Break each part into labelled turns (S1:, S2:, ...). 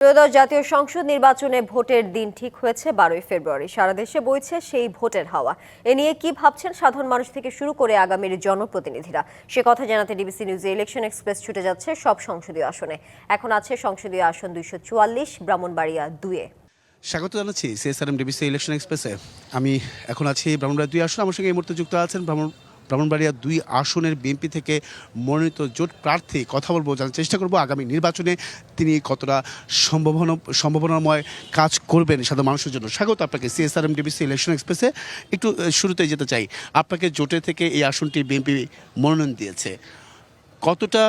S1: ত্রয়োদশ জাতীয় সংসদ নির্বাচনে ভোটের দিন ঠিক হয়েছে 12ই ফেব্রুয়ারি। সারা দেশে বইছে সেই ভোটের হাওয়া। এ নিয়ে কি ভাবছেন সাধারণ মানুষ থেকে শুরু করে আগামীর জনপ্রতিনিধিরা, সে কথা জানাতে ডিবিসি নিউজে ইলেকশন এক্সপ্রেস ছুটে যাচ্ছে সব সংসদীয় আসনে। এখন আছে সংসদীয় আসন 244 ব্রাহ্মণবাড়িয়া 2-এ।
S2: স্বাগত জানাচ্ছি সিএসআরএম ডিবিসি ইলেকশন এক্সপ্রেসে। আমি এখন আছি ব্রাহ্মণবাড়িয়া 2 আসন। আমার সঙ্গে এই মুহূর্তে যুক্ত আছেন ব্রাহ্মণবাড়িয়া 2 আসনের বিএনপি থেকে মনোনীত জোট প্রার্থী। কথা বলবো, জানার চেষ্টা করব আগামী নির্বাচনে তিনি কতটা সম্ভাবনাময় কাজ করবেন সাধারণ মানুষের জন্য। স্বাগত আপনাকে সিএসআরএম ডিবিসি ইলেকশন এক্সপ্রেসে। একটু শুরুতেই যেতে চাই, আপনাকে জোটে থেকে এই আসনটি বিএনপি মনোনয়ন দিয়েছে, কতটা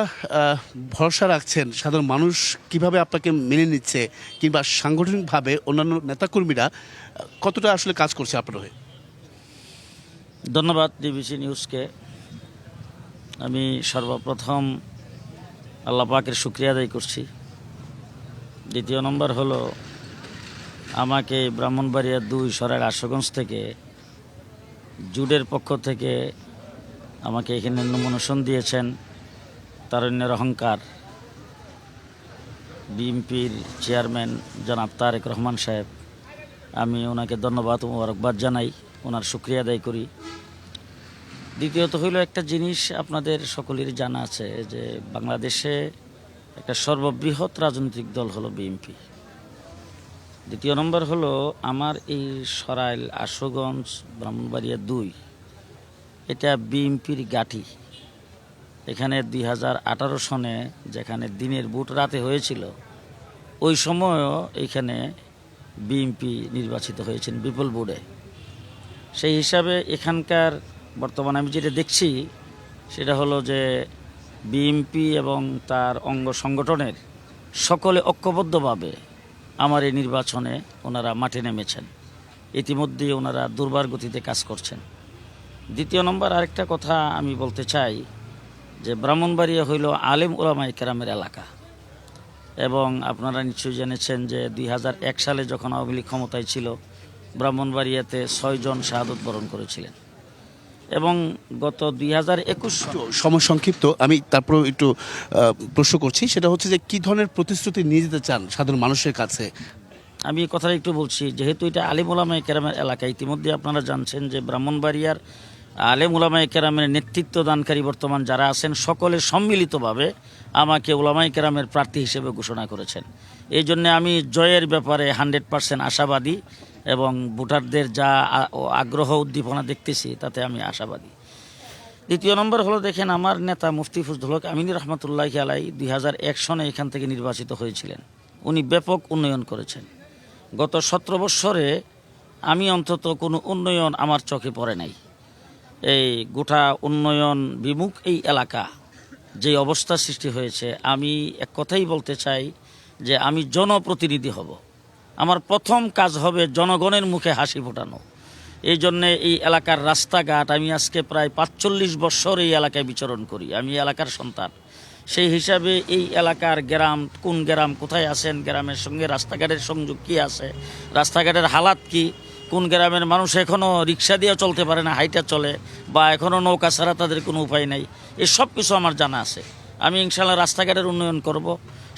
S2: ভরসা রাখছেন? সাধারণ মানুষ কিভাবে আপনাকে মেনে নিচ্ছে, কিংবা সাংগঠনিকভাবে অন্যান্য নেতাকর্মীরা কতটা আসলে কাজ করছে আপনার হয়ে?
S3: ধন্যবাদ ডিবিসি নিউজকে। আমি সর্বপ্রথম আল্লাহ পাকের শুকরিয়া আদায় করছি। দ্বিতীয় নম্বর হলো, আমাকে ব্রাহ্মণবাড়িয়া 2 সরাইল আশুগঞ্জ থেকে জুডের পক্ষ থেকে আমাকে এখানে নমিনেশন দিয়েছেন তারুণ্যের অহংকার বিএনপির চেয়ারম্যান জনাব তারেক রহমান সাহেব। আমি ওনাকে ধন্যবাদ ও মোবারকবাদ জানাই, ওনার শুকরিয়া আদায় করি। দ্বিতীয়ত হইল, একটা জিনিস আপনাদের সকলেরই জানা আছে যে বাংলাদেশে একটা সর্ববৃহৎ রাজনৈতিক দল হলো বিএনপি। দ্বিতীয় নম্বর হলো, আমার এই সরাইল আশুগঞ্জ ব্রাহ্মণবাড়িয়া 2 এটা বিএনপির গাঁটি। এখানে 2018 সনে যেখানে দিনের ভোট রাতে হয়েছিল, ওই সময়ও এখানে বিএনপি নির্বাচিত হয়েছেন বিপুল ভোটে। সেই হিসাবে এখানকার বর্তমানে আমি যেটা দেখছি সেটা হলো যে বিএনপি এবং তার অঙ্গ সংগঠনের সকলে ঐক্যবদ্ধভাবে আমার এই নির্বাচনে ওনারা মাঠে নেমেছেন। ইতিমধ্যেই ওনারা দুর্বার গতিতে কাজ করছেন। দ্বিতীয় নম্বর আরেকটা কথা আমি বলতে চাই যে ব্রাহ্মণবাড়িয়া হইল আলেম ওলামায়ে কেরামের এলাকা, এবং আপনারা নিশ্চয়ই জেনেছেন যে 2001 সালে যখন আওয়ামী লীগ ক্ষমতায় ছিল, ব্রাহ্মণবাড়িয়াতে 6 জন শাহাদত বরণ করেছিলেন। এবং গত 2021
S2: সময় সংক্ষিপ্ত, আমি তারপর একটু প্রশ্ন করছি, সেটা হচ্ছে যে কি ধরনের প্রতিশ্রুতি নিয়ে যেতে চান সাধারণ মানুষের কাছে?
S3: আমি এই কথাটা একটু বলছি, যেহেতু এটা আলেম ওলামায়ে কেরামের এলাকা। ইতিমধ্যে আপনারা জানছেন যে ব্রাহ্মণবাড়িয়ার আলেম ওলামায়ে কেরামের নেতৃত্ব দানকারী বর্তমান যারা আছেন সকলে সম্মিলিতভাবে আমাকে ওলামায়ে কেরামের প্রার্থী হিসেবে ঘোষণা করেছেন। এই জন্যে আমি জয়ের ব্যাপারে 100% আশাবাদী, এবং ভোটারদের যা আগ্রহ উদ্দীপনা দেখতেছি তাতে আমি আশাবাদী। দ্বিতীয় নম্বর হলো, দেখেন আমার নেতা মুফতি ফজলুল হক আমিনী রহমতুল্লাহি আলাই 2001 সনে এখান থেকে নির্বাচিত হয়েছিলেন। উনি ব্যাপক উন্নয়ন করেছেন। গত 17 বৎসরে আমি অন্তত কোনো উন্নয়ন আমার চোখে পড়ে নাই। এই গোটা উন্নয়ন বিমুখ এই এলাকা যে অবস্থা সৃষ্টি হয়েছে, আমি এক কথাই বলতে চাই যে আমি জনপ্রতিনিধি হব। আমার প্রথম কাজ হবে জনগণের মুখে হাসি ফোটানো। এই জন্যে এই এলাকার রাস্তাঘাট, আমি আজকে প্রায় 45 বৎসর এই এলাকায় বিচরণ করি, আমি এলাকার সন্তান। সেই হিসাবে এই এলাকার গ্রাম, কোন গ্রাম কোথায় আছেন, গ্রামের সঙ্গে রাস্তাঘাটের সংযোগ কী আছে, রাস্তাঘাটের হালাত কি, কোন গ্রামের মানুষ এখনও রিক্সা দিয়ে চলতে পারে না, হাইটা চলে, বা এখনও নৌকা ছাড়া তাদের কোনো উপায় নাই, এই সব কিছু আমার জানা আছে। আমি ইনশাআল্লাহ রাস্তাঘাটের উন্নয়ন করব,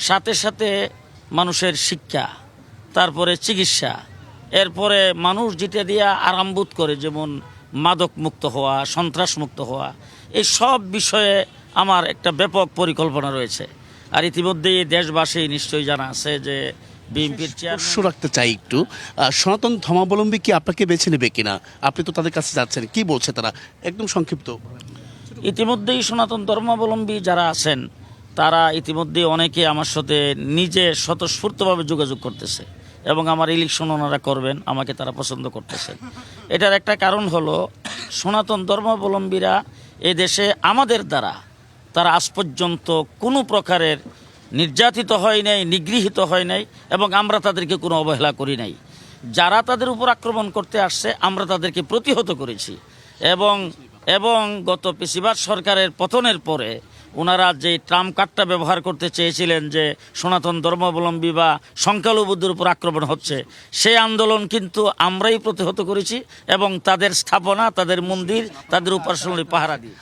S3: সাথে সাথে মানুষের শিক্ষা, তারপরে চিকিৎসা, এরপরে মানুষ যেটা দিয়ে আরামবোধ করে, যেমন মাদক মুক্ত হওয়া, সন্ত্রাস মুক্ত হওয়া, এই সব বিষয়ে আমার একটা ব্যাপক পরিকল্পনা রয়েছে। আর ইতিমধ্যেই দেশবাসী নিশ্চয়ই জানা আছে যে বিএনপির
S2: প্রশ্ন রাখতে চাই একটু, সনাতন ধর্মাবলম্বী কি আপনাকে বেছে নেবে কিনা? আপনি তো তাদের কাছে যাচ্ছেন, কি বলছে তারা? একদম সংক্ষিপ্ত।
S3: ইতিমধ্যেই সনাতন ধর্মাবলম্বী যারা আছেন তারা ইতিমধ্যেই অনেকে আমার সাথে নিজে স্বতঃস্ফূর্তভাবে যোগাযোগ করতেছে, এবং আমার ইলেকশন ওনারা করবেন, আমাকে তারা পছন্দ করতেছে। এটার একটা কারণ হলো, সনাতন ধর্মাবলম্বীরা এদেশে আমাদের দ্বারা তারা আজ পর্যন্ত কোনো প্রকারের নির্যাতিত হয় নাই, নিগৃহীত হয় নাই, এবং আমরা তাদেরকে কোনো অবহেলা করি নাই। যারা তাদের উপর আক্রমণ করতে আসছে আমরা তাদেরকে প্রতিহত করেছি, এবং গত পেশিবাদ সরকারের পতনের পরে ওনারা যে ট্রাম্প কার্ডটা ব্যবহার করতে চেয়েছিলেন যে সনাতন ধর্মাবলম্বী বা সংখ্যালঘুদের উপর আক্রমণ হচ্ছে, সেই আন্দোলন কিন্তু আমরাই প্রতিহত করেছি এবং তাদের স্থাপনা, তাদের মন্দির, তাদের উপাসনালয় পাহারা দিয়ে।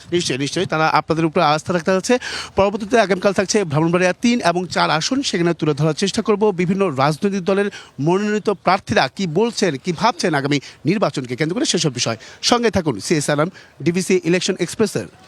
S2: নিশ্চয়ই তারা আপনাদের উপর আস্থা রাখতে যাচ্ছে। পরবর্তীতে আগামীকাল থাকছে ব্রাহ্মণবাড়িয়া 3 এবং 4 আসন, সেখানে তুলে ধরার চেষ্টা করব বিভিন্ন রাজনৈতিক দলের মনোনীত প্রার্থীরা কি বলছেন, কি ভাবছেন আগামী নির্বাচনকে কেন্দ্র করে সেসব বিষয়। সঙ্গে থাকুন CSRM ডিবিসি ইলেকশন এক্সপ্রেসের।